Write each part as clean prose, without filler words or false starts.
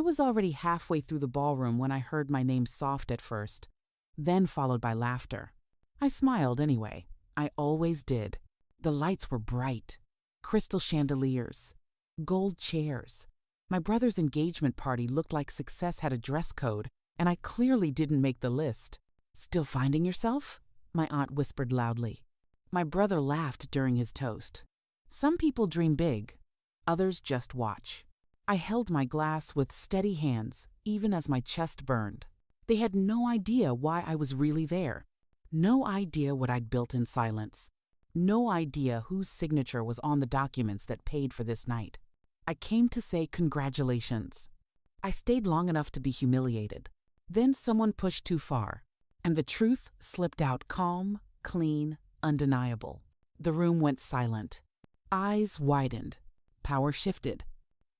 was already halfway through the ballroom when I heard my name soft at first, then followed by laughter. I smiled anyway. I always did. The lights were bright. Crystal chandeliers. Gold chairs. My brother's engagement party looked like success had a dress code, and I clearly didn't make the list. "Still finding yourself?" my aunt whispered loudly. My brother laughed during his toast. Some people dream big. Others just watch. I held my glass with steady hands, even as my chest burned. They had no idea why I was really there. No idea what I'd built in silence. No idea whose signature was on the documents that paid for this night. I came to say congratulations. I stayed long enough to be humiliated. Then someone pushed too far, and the truth slipped out calm, clean, undeniable. The room went silent. Eyes widened. Power shifted.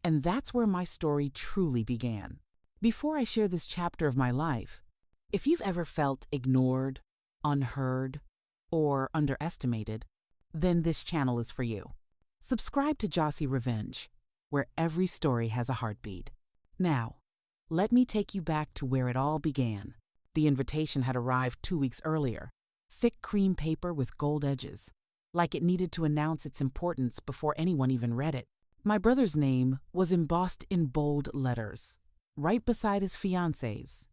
And that's where my story truly began. Before I share this chapter of my life, if you've ever felt ignored, unheard, or underestimated, then this channel is for you. Subscribe to Jossy Revenge, where every story has a heartbeat. Now, let me take you back to where it all began. The invitation had arrived 2 weeks earlier, thick cream paper with gold edges, like it needed to announce its importance before anyone even read it. My brother's name was embossed in bold letters, right beside his fiancée's,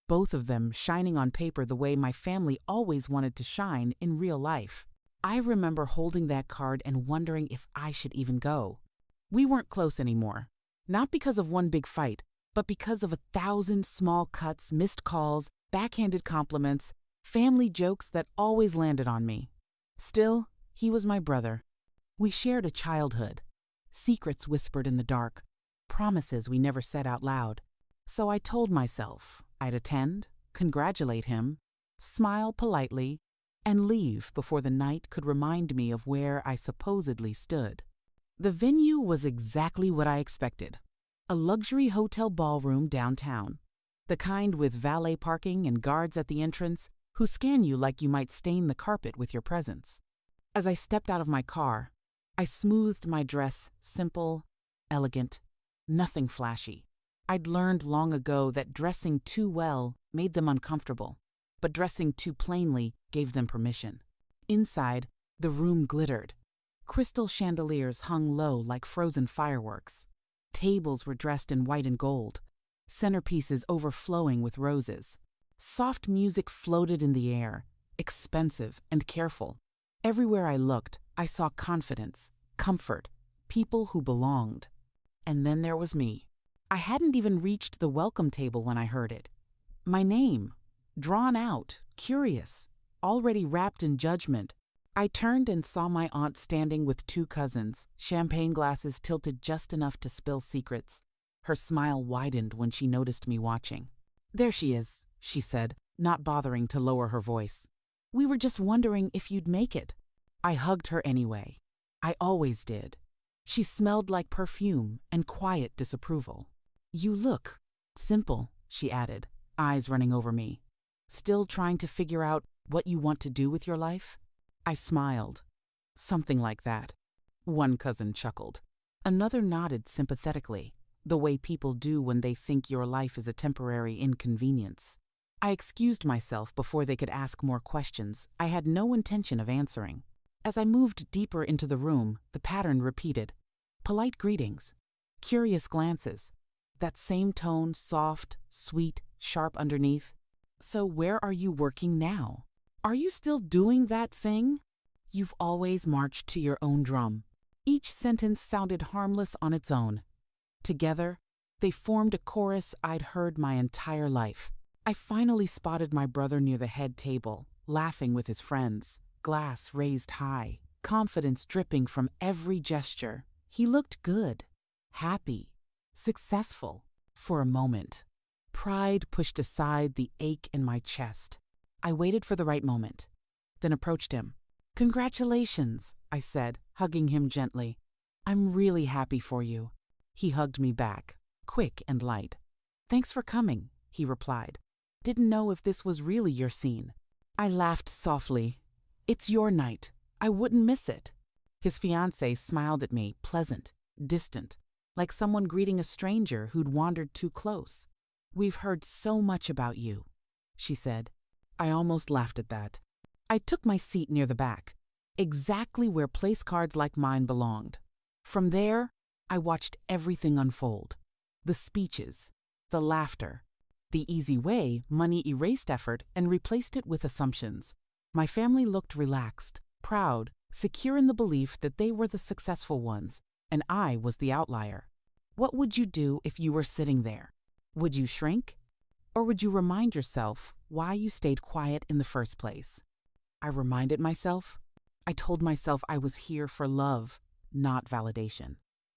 both of them shining on paper the way my family always wanted to shine in real life. I remember holding that card and wondering if I should even go. We weren't close anymore, not because of one big fight, but because of 1,000 small cuts, missed calls, backhanded compliments, family jokes that always landed on me. Still, he was my brother. We shared a childhood. Secrets whispered in the dark, promises we never said out loud. So I told myself I'd attend, congratulate him, smile politely, and leave before the night could remind me of where I supposedly stood. The venue was exactly what I expected. A luxury hotel ballroom downtown. The kind with valet parking and guards at the entrance who scan you like you might stain the carpet with your presence. As I stepped out of my car, I smoothed my dress, simple, elegant, nothing flashy. I'd learned long ago that dressing too well made them uncomfortable, but dressing too plainly gave them permission. Inside, the room glittered. Crystal chandeliers hung low like frozen fireworks. Tables were dressed in white and gold, centerpieces overflowing with roses. Soft music floated in the air, expensive and careful. Everywhere I looked, I saw confidence, comfort, people who belonged. And then there was me. I hadn't even reached the welcome table when I heard it. My name, drawn out, curious, already wrapped in judgment. I turned and saw my aunt standing with 2 cousins, champagne glasses tilted just enough to spill secrets. Her smile widened when she noticed me watching. "There she is," she said, not bothering to lower her voice. "We were just wondering if you'd make it." I hugged her anyway. I always did. She smelled like perfume and quiet disapproval. "You look simple," she added, eyes running over me. "Still trying to figure out what you want to do with your life?" I smiled. "Something like that." One cousin chuckled. Another nodded sympathetically, the way people do when they think your life is a temporary inconvenience. I excused myself before they could ask more questions I had no intention of answering. As I moved deeper into the room, the pattern repeated. Polite greetings, curious glances, that same tone, soft, sweet, sharp underneath. "So where are you working now? Are you still doing that thing? You've always marched to your own drum." Each sentence sounded harmless on its own. Together, they formed a chorus I'd heard my entire life. I finally spotted my brother near the head table, laughing with his friends, glass raised high, confidence dripping from every gesture. He looked good, happy, successful. For a moment, pride pushed aside the ache in my chest. I waited for the right moment, then approached him. "Congratulations," I said, hugging him gently. "I'm really happy for you." He hugged me back, quick and light. "Thanks for coming," he replied. "Didn't know if this was really your scene." I laughed softly. "It's your night. I wouldn't miss it." His fiancée smiled at me, pleasant, distant. like someone greeting a stranger who'd wandered too close. "We've heard so much about you," she said. I almost laughed at that. I took my seat near the back, exactly where place cards like mine belonged. From there, I watched everything unfold. The speeches, the laughter, the easy way money erased effort and replaced it with assumptions. My family looked relaxed, proud, secure in the belief that they were the successful ones, and I was the outlier. What would you do if you were sitting there? Would you shrink? Or would you remind yourself why you stayed quiet in the first place? I reminded myself. I told myself I was here for love, not validation.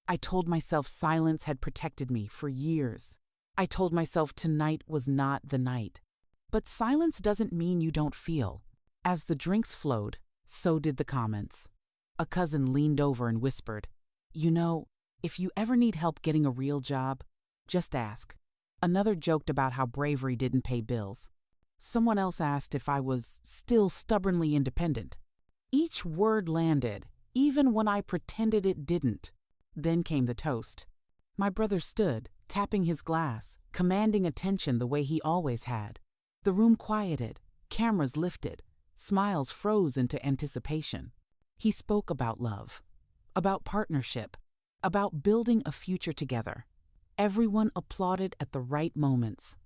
I told myself silence had protected me for years. I told myself tonight was not the night. But silence doesn't mean you don't feel. As the drinks flowed, so did the comments. A cousin leaned over and whispered, "You know, if you ever need help getting a real job, just ask." Another joked about how bravery didn't pay bills. Someone else asked if I was still stubbornly independent. Each word landed, even when I pretended it didn't. Then came the toast. My brother stood, tapping his glass, commanding attention the way he always had. The room quieted, cameras lifted, smiles froze into anticipation. He spoke about love, about partnership, about building a future together. Everyone applauded at the right moments.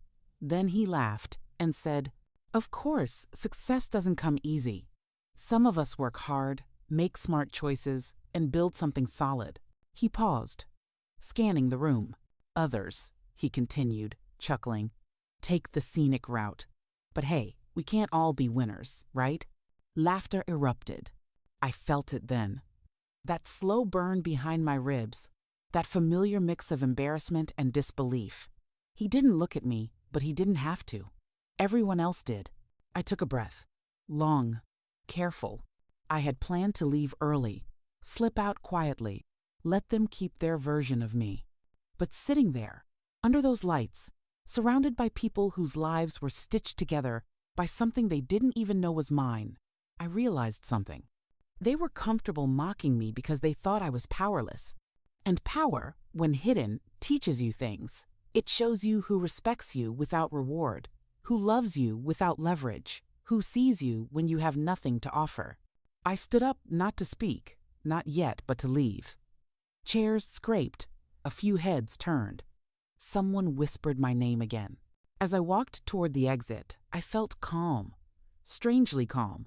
Then he laughed and said, "Of course, success doesn't come easy. Some of us work hard, make smart choices, and build something solid." He paused, scanning the room. "Others," he continued, chuckling, "take the scenic route. But hey, we can't all be winners, right?" Laughter erupted. I felt it then. That slow burn behind my ribs, that familiar mix of embarrassment and disbelief. He didn't look at me, but he didn't have to. Everyone else did. I took a breath. Long, careful. I had planned to leave early, slip out quietly, let them keep their version of me. But sitting there, under those lights, surrounded by people whose lives were stitched together by something they didn't even know was mine, I realized something. They were comfortable mocking me because they thought I was powerless. And power, when hidden, teaches you things. It shows you who respects you without reward, who loves you without leverage, who sees you when you have nothing to offer. I stood up not to speak, not yet, but to leave. Chairs scraped, a few heads turned. Someone whispered my name again. As I walked toward the exit, I felt calm, strangely calm,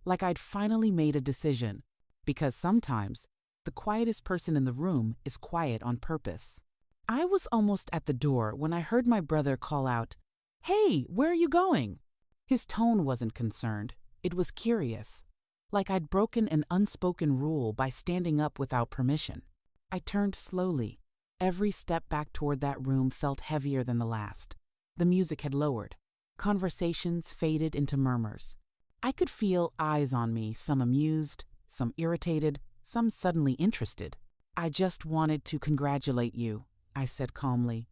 like I'd finally made a decision, because sometimes the quietest person in the room is quiet on purpose. I was almost at the door when I heard my brother call out, "Hey, where are you going?" His tone wasn't concerned. It was curious, like I'd broken an unspoken rule by standing up without permission. I turned slowly. Every step back toward that room felt heavier than the last. The music had lowered. Conversations faded into murmurs. I could feel eyes on me, some amused, some irritated, some suddenly interested. "I just wanted to congratulate you," I said calmly.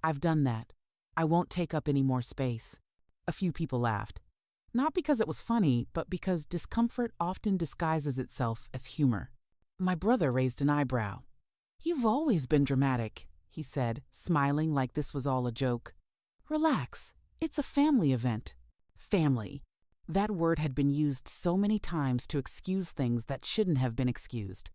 "I've done that. I won't take up any more space." A few people laughed. Not because it was funny, but because discomfort often disguises itself as humor. My brother raised an eyebrow. "You've always been dramatic," he said, smiling like this was all a joke. "Relax. It's a family event." Family. That word had been used so many times to excuse things that shouldn't have been excused.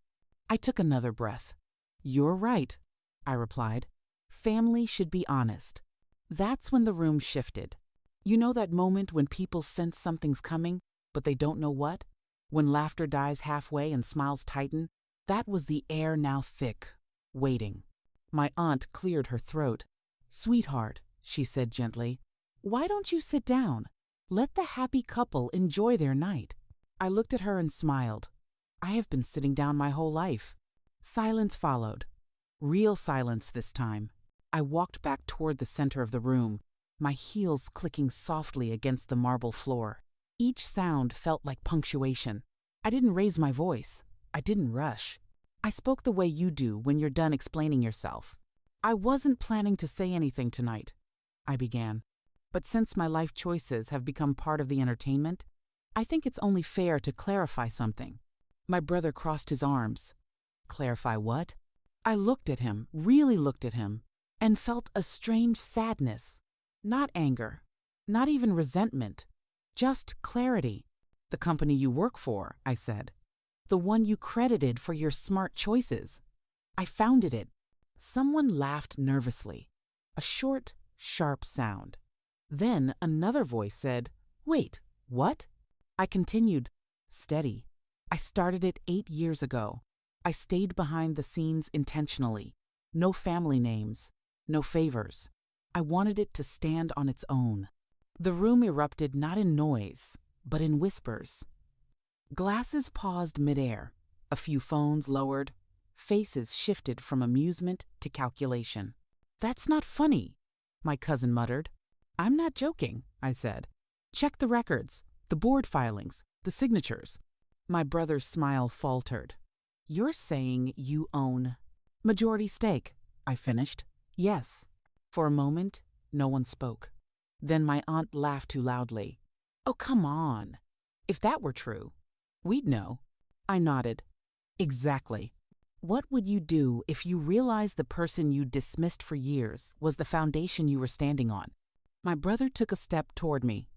I took another breath. "You're right," I replied. "Family should be honest." That's when the room shifted. You know that moment when people sense something's coming, but they don't know what? When laughter dies halfway and smiles tighten? That was the air now thick, waiting. My aunt cleared her throat. "Sweetheart," she said gently, "why don't you sit down? Let the happy couple enjoy their night." I looked at her and smiled. I have been sitting down my whole life. Silence followed. Real silence this time. I walked back toward the center of the room, my heels clicking softly against the marble floor. Each sound felt like punctuation. I didn't raise my voice. I didn't rush. I spoke the way you do when you're done explaining yourself. "I wasn't planning to say anything tonight," I began. "But since my life choices have become part of the entertainment, I think it's only fair to clarify something." My brother crossed his arms. "Clarify what?" I looked at him, really looked at him, and felt a strange sadness. Not anger, not even resentment, just clarity. The company you work for, I said. The one you credited for your smart choices. I founded it. Someone laughed nervously. A short, sharp sound. Then another voice said, "Wait, what?" I continued, steady. I started it 8 years ago. I stayed behind the scenes intentionally. No family names, no favors. I wanted it to stand on its own. The room erupted not in noise, but in whispers. Glasses paused midair. A few phones lowered. Faces shifted from amusement to calculation. "That's not funny," my cousin muttered. "I'm not joking," I said. "Check the records, the board filings, the signatures." My brother's smile faltered. "You're saying you own majority stake," I finished. "Yes." For a moment, no one spoke. Then my aunt laughed too loudly. "Oh, come on. If that were true, we'd know." I nodded. "Exactly. What would you do if you realized the person you dismissed for years was the foundation you were standing on?" My brother took a step toward me.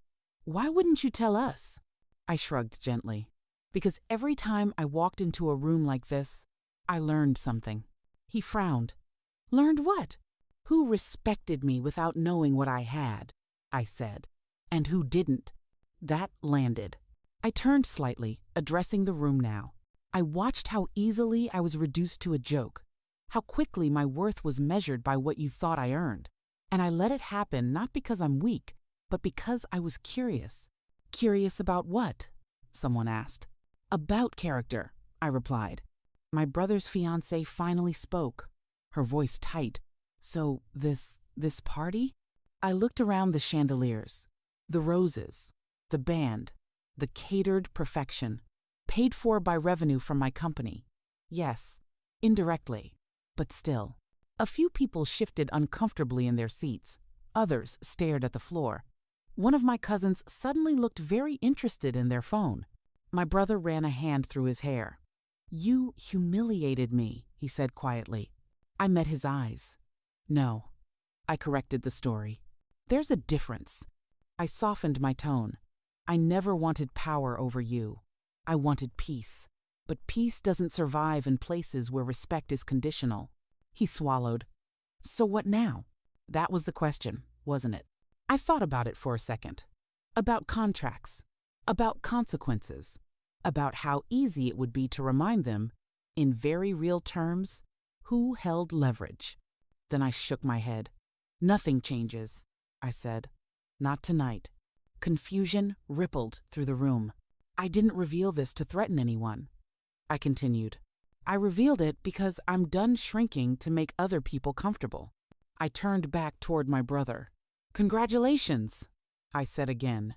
"Why wouldn't you tell us?" I shrugged gently. "Because every time I walked into a room like this, I learned something." He frowned. "Learned what?" "Who respected me without knowing what I had," I said, "and who didn't." That landed. I turned slightly, addressing the room now. I watched how easily I was reduced to a joke, how quickly my worth was measured by what you thought I earned. And I let it happen not because I'm weak, but because I was curious. "Curious about what?" someone asked. "About character," I replied. My brother's fiancée finally spoke, her voice tight. "So this party?" I looked around the chandeliers, the roses, the band, the catered perfection, paid for by revenue from my company. Yes, indirectly, but still. A few people shifted uncomfortably in their seats. Others stared at the floor. One of my cousins suddenly looked very interested in their phone. My brother ran a hand through his hair. "You humiliated me," he said quietly. I met his eyes. "No," I corrected the story. "There's a difference." I softened my tone. "I never wanted power over you. I wanted peace. But peace doesn't survive in places where respect is conditional." He swallowed. "So what now?" That was the question, wasn't it? I thought about it for a second. About contracts. About consequences. About how easy it would be to remind them, in very real terms, who held leverage. Then I shook my head. "Nothing changes," I said. "Not tonight." Confusion rippled through the room. "I didn't reveal this to threaten anyone," I continued. "I revealed it because I'm done shrinking to make other people comfortable." I turned back toward my brother. "Congratulations," I said again.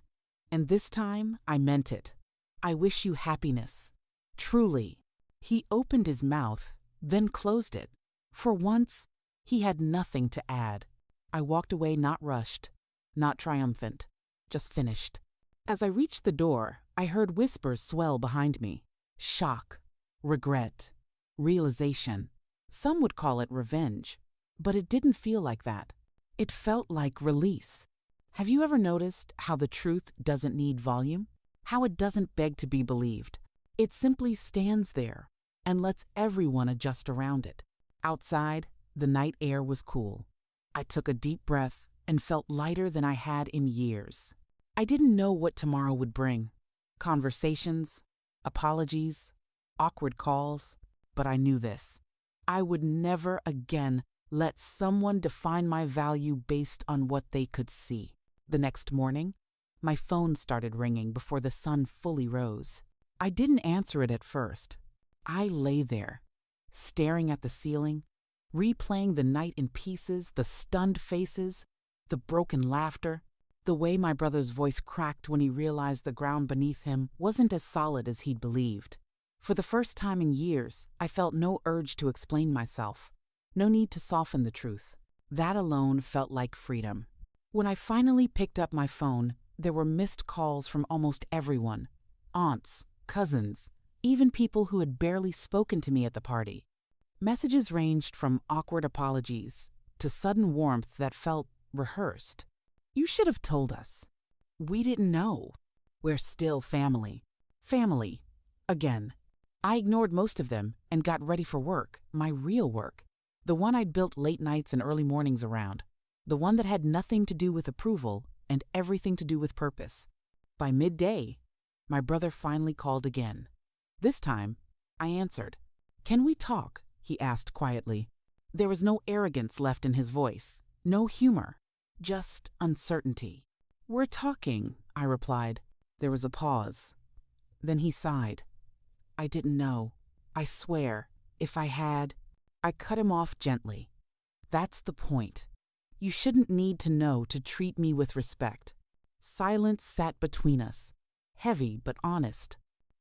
And this time I meant it. "I wish you happiness. Truly." He opened his mouth, then closed it. For once, he had nothing to add. I walked away not rushed, not triumphant, just finished. As I reached the door, I heard whispers swell behind me. Shock, regret, realization. Some would call it revenge, but it didn't feel like that. It felt like release. Have you ever noticed how the truth doesn't need volume? How it doesn't beg to be believed? It simply stands there and lets everyone adjust around it. Outside, the night air was cool. I took a deep breath and felt lighter than I had in years. I didn't know what tomorrow would bring. Conversations, apologies, awkward calls, but I knew this. I would never again let someone define my value based on what they could see. The next morning, my phone started ringing before the sun fully rose. I didn't answer it at first. I lay there, staring at the ceiling, replaying the night in pieces, the stunned faces, the broken laughter, the way my brother's voice cracked when he realized the ground beneath him wasn't as solid as he'd believed. For the first time in years, I felt no urge to explain myself, no need to soften the truth. That alone felt like freedom. When I finally picked up my phone, there were missed calls from almost everyone. Aunts, cousins, even people who had barely spoken to me at the party. Messages ranged from awkward apologies to sudden warmth that felt rehearsed. You should have told us. We didn't know. We're still family. Family. Again. I ignored most of them and got ready for work, my real work. The one I'd built late nights and early mornings around. The one that had nothing to do with approval and everything to do with purpose. By midday, my brother finally called again. This time, I answered. "Can we talk?" he asked quietly. There was no arrogance left in his voice, no humor, just uncertainty. "We're talking," I replied. There was a pause. Then he sighed. "I didn't know. I swear, if I had..." I cut him off gently. "That's the point. You shouldn't need to know to treat me with respect." Silence sat between us, heavy but honest.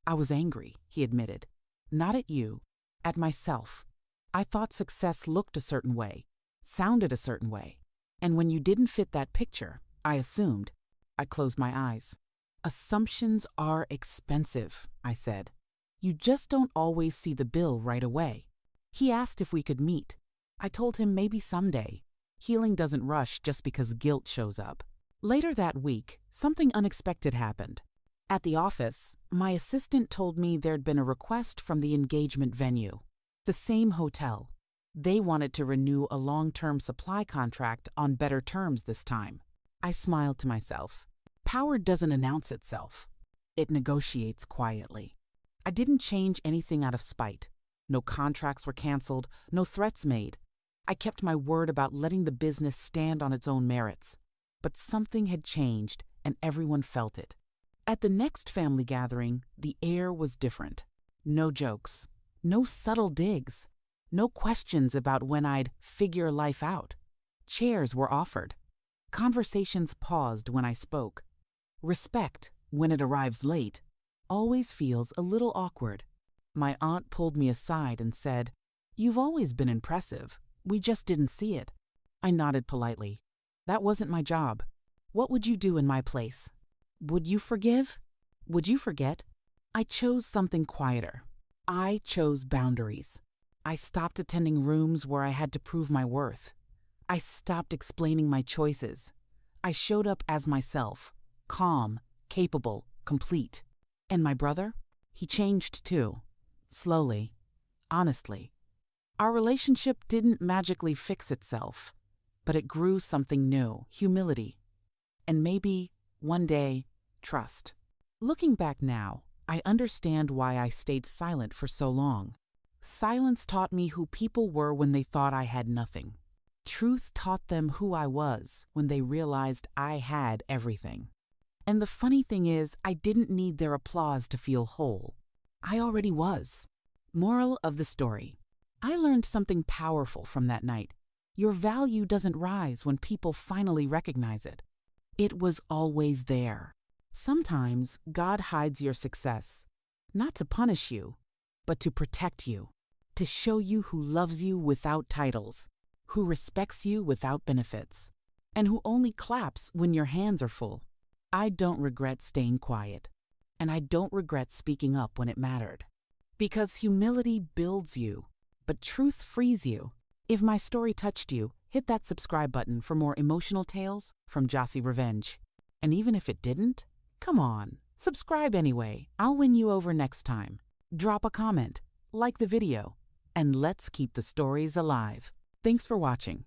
"I was angry," he admitted. "Not at you, at myself. I thought success looked a certain way, sounded a certain way. And when you didn't fit that picture, I assumed." I closed my eyes. "Assumptions are expensive," I said. "You just don't always see the bill right away." He asked if we could meet. I told him maybe someday. Healing doesn't rush just because guilt shows up. Later that week, something unexpected happened. At the office, my assistant told me there'd been a request from the engagement venue, the same hotel. They wanted to renew a long-term supply contract on better terms this time. I smiled to myself. Power doesn't announce itself. It negotiates quietly. I didn't change anything out of spite. No contracts were canceled, no threats made. I kept my word about letting the business stand on its own merits. But something had changed, and everyone felt it. At the next family gathering, the air was different. No jokes, no subtle digs, no questions about when I'd figure life out. Chairs were offered. Conversations paused when I spoke. Respect, when it arrives late, always feels a little awkward. My aunt pulled me aside and said, "You've always been impressive. We just didn't see it." I nodded politely. That wasn't my job. What would you do in my place? Would you forgive? Would you forget? I chose something quieter. I chose boundaries. I stopped attending rooms where I had to prove my worth. I stopped explaining my choices. I showed up as myself, calm, capable, complete. And my brother? He changed too. Slowly. Honestly. Our relationship didn't magically fix itself, but it grew something new, humility. And maybe, one day, trust. Looking back now, I understand why I stayed silent for so long. Silence taught me who people were when they thought I had nothing. Truth taught them who I was when they realized I had everything. And the funny thing is, I didn't need their applause to feel whole. I already was. Moral of the story. I learned something powerful from that night. Your value doesn't rise when people finally recognize it. It was always there. Sometimes God hides your success, not to punish you, but to protect you, to show you who loves you without titles, who respects you without benefits, and who only claps when your hands are full. I don't regret staying quiet, and I don't regret speaking up when it mattered. Because humility builds you, but truth frees you. If my story touched you, hit that subscribe button for more emotional tales from Jossy Revenge. And even if it didn't, come on, subscribe anyway. I'll win you over next time. Drop a comment, like the video, and let's keep the stories alive. Thanks for watching.